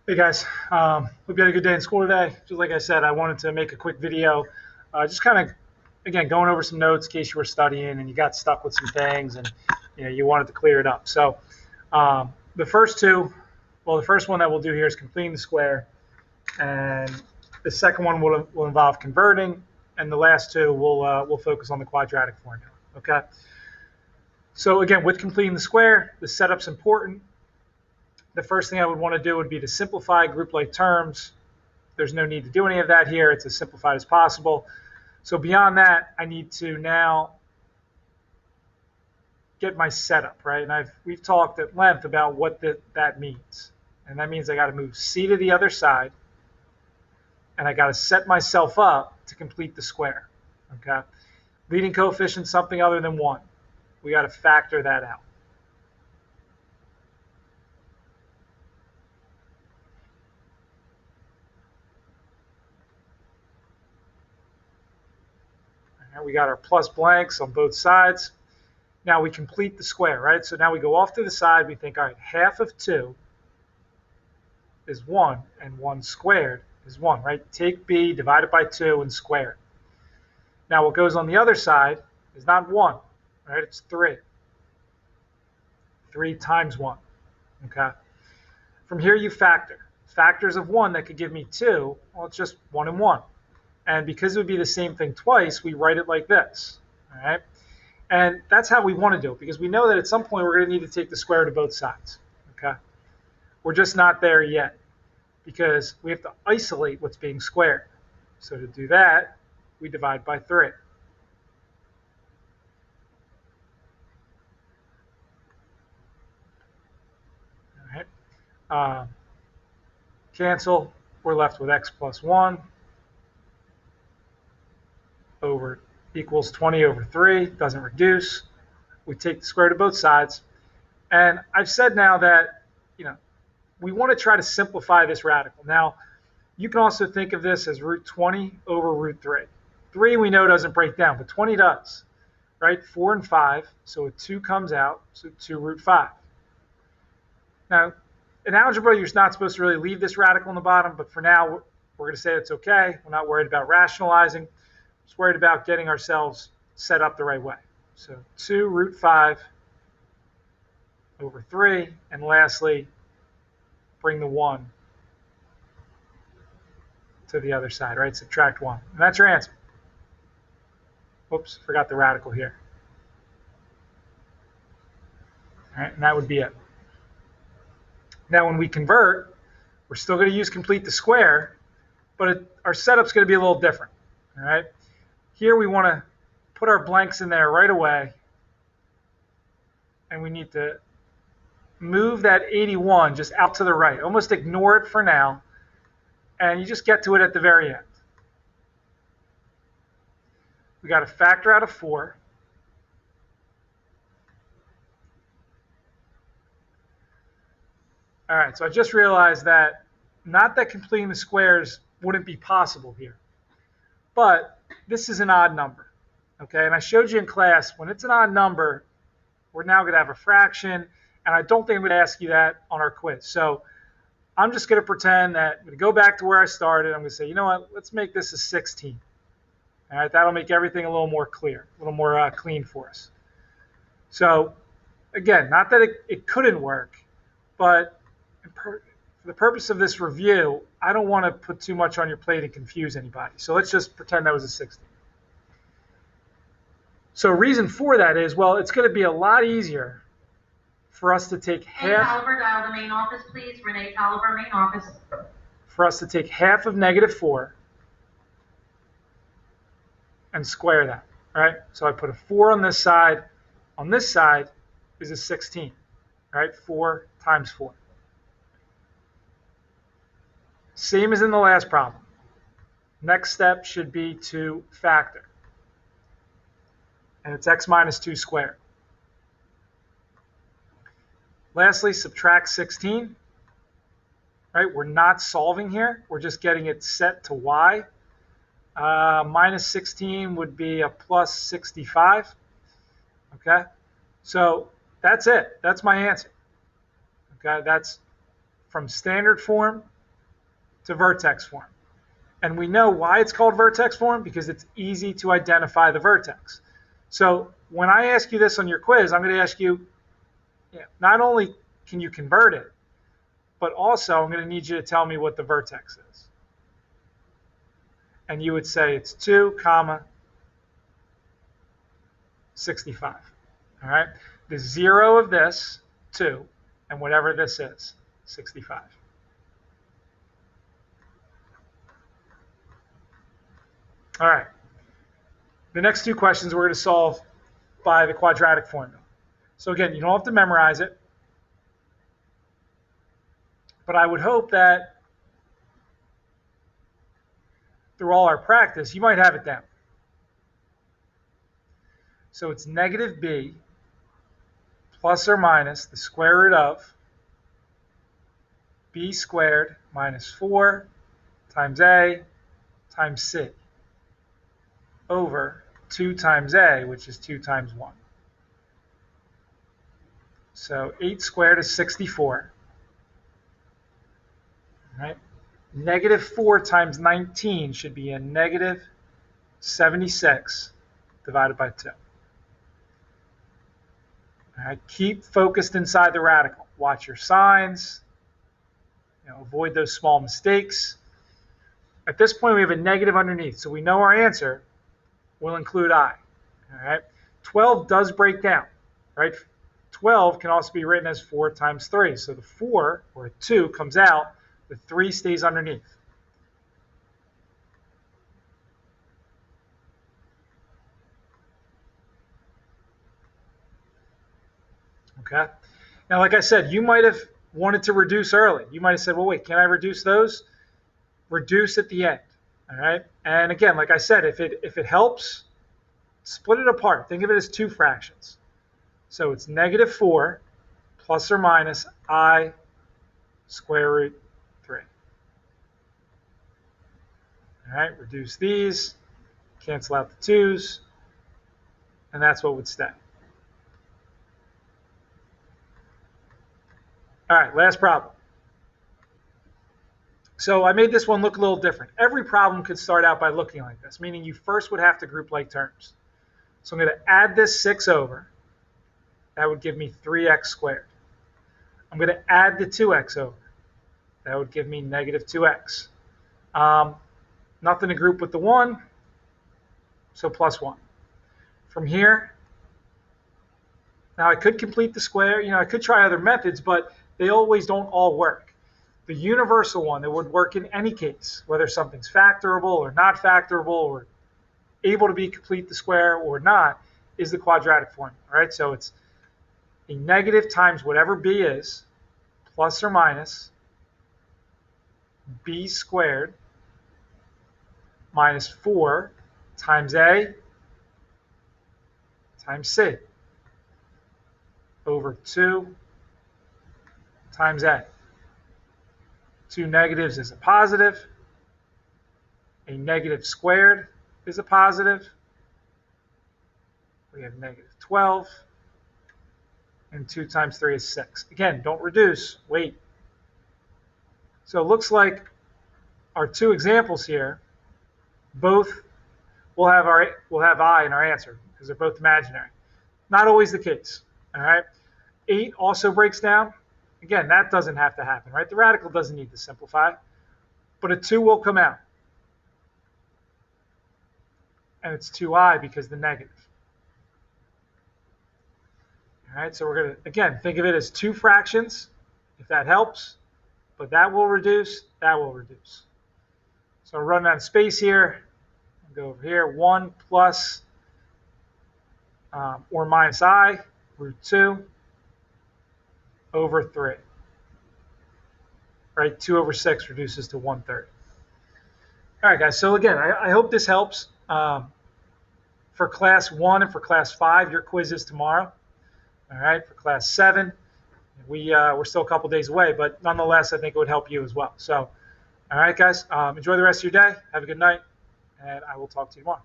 Hey guys, hope you had a good day in school today. Just like I said, I wanted to make a quick video, just kind of, again, going over some notes in case you were studying and you got stuck with some things and you wanted to clear it up. So the first two, well, the first one that we'll do here is completing the square, and the second one will involve converting, and the last two will focus on the quadratic formula. Okay. So again, with completing the square, the setup's important. The first thing I would want to do would be to simplify group-like terms. There's no need to do any of that here. It's as simplified as possible. So beyond that, I need to now get my setup, right? And we've talked at length about what that means. And that means I got to move C to the other side, and I got to set myself up to complete the square, okay? Leading coefficient, something other than 1. We got to factor that out. We got our plus blanks on both sides. Now we complete the square, right? So now we go off to the side. We think, all right, half of 2 is 1, and 1 squared is 1, right? Take B, divide it by 2, and square it. Now what goes on the other side is not 1, right? It's 3. 3 times 1, okay? From here you factor. Factors of 1 that could give me 2, well, it's just 1 and 1. And because it would be the same thing twice, we write it like this, all right? And that's how we want to do it, because we know that at some point we're going to need to take the square root of both sides, okay? We're just not there yet, because we have to isolate what's being squared. So to do that, we divide by 3. All right. Cancel. We're left with x plus 1 over equals 20 over 3, doesn't reduce. We take the square root of both sides. And I've said now that, we want to try to simplify this radical. Now, you can also think of this as root 20 over root 3. 3 we know doesn't break down, but 20 does, right? 4 and 5, so a 2 comes out, so 2 root 5. Now, in algebra, you're not supposed to really leave this radical in the bottom, but for now, we're going to say it's okay. We're not worried about rationalizing. Just worried about getting ourselves set up the right way. So 2 root 5 over 3. And lastly, bring the 1 to the other side, right? Subtract 1. And that's your answer. Oops, forgot the radical here. All right, and that would be it. Now when we convert, we're still going to use complete the square, but our setup's going to be a little different. All right. Here we want to put our blanks in there right away, and we need to move that 81 just out to the right. Almost ignore it for now, and you just get to it at the very end. We got to factor out of 4. All right, so I just realized that not that completing the squares wouldn't be possible here, but this is an odd number, okay? And I showed you in class, when it's an odd number, we're now going to have a fraction, and I don't think I'm going to ask you that on our quiz. So I'm just going to pretend that I'm going to go back to where I started. I'm going to say, you know what, let's make this a 16. All right, that'll make everything a little more clear, a little more clean for us. So again, not that it couldn't work, but for the purpose of this review, I don't want to put too much on your plate and confuse anybody. So let's just pretend that was a 16. So reason for that is, well, it's going to be a lot easier for us to take half. Caliber, dial the main office, please. Renee Caliber, main office. For us to take half of -4 and square that, all right? So I put a 4 on this side. On this side is a 16, all right? 4 times 4. Same as in the last problem. Next step should be to factor. And it's x minus 2 squared. Lastly, subtract 16. Right? We're not solving here. We're just getting it set to y. Minus 16 would be a plus 65. Okay? So that's it. That's my answer. Okay? That's from standard form to vertex form. And we know why it's called vertex form, because it's easy to identify the vertex. So when I ask you this on your quiz, I'm going to ask you, not only can you convert it, but also I'm going to need you to tell me what the vertex is. And you would say it's 2, 65. All right? The 0 of this, 2, and whatever this is, 65. All right. The next two questions we're going to solve by the quadratic formula. So again, you don't have to memorize it, but I would hope that through all our practice, you might have it down. So it's negative b plus or minus the square root of b squared minus 4 times a times c over 2 times a, which is 2 times 1. So 8 squared is 64. All right? Negative 4 times 19 should be a negative 76 divided by 2. All right? Keep focused inside the radical. Watch your signs. Avoid those small mistakes. At this point, we have a negative underneath, so we know our answer will include I. All right? 12 does break down, right? 12 can also be written as 4 times 3. So the 4, or 2, comes out, the 3 stays underneath. Okay? Now, like I said, you might have wanted to reduce early. You might have said, well, wait, can I reduce those? Reduce at the end. All right? And again, like I said, if it helps, split it apart. Think of it as 2 fractions. So it's negative 4 plus or minus I square root 3. All right, reduce these, cancel out the 2's, and that's what would stay. All right, last problem. So I made this one look a little different. Every problem could start out by looking like this, meaning you first would have to group like terms. So I'm going to add this 6 over. That would give me 3x squared. I'm going to add the 2x over. That would give me negative 2x. Nothing to group with the 1, so plus 1. From here, now I could complete the square. I could try other methods, but they always don't all work. The universal one that would work in any case, whether something's factorable or not factorable or able to be complete the square or not, is the quadratic formula. All right, so it's a negative times whatever b is, plus or minus b squared minus 4 times a times c over 2 times a. 2 negatives is a positive. A negative squared is a positive. We have negative 12. And 2 times 3 is 6. Again, don't reduce. Wait. So it looks like our 2 examples here, both will have I in our answer because they're both imaginary. Not always the case. All right. 8 also breaks down. Again, that doesn't have to happen, right? The radical doesn't need to simplify, but a 2 will come out. And it's 2i because the negative. All right, so we're going to, again, think of it as 2 fractions, if that helps, but that will reduce, that will reduce. So I'll run out of space here. I'll go over here, 1 plus or minus I, root 2, over 3. Right, 2 over 6 reduces to 1/3. All right, guys, so again, I hope this helps. For class 1 and for class 5, your quiz is tomorrow. All right, for class 7, we're still a couple days away, but nonetheless, I think it would help you as well. So, all right, guys, enjoy the rest of your day. Have a good night, and I will talk to you tomorrow.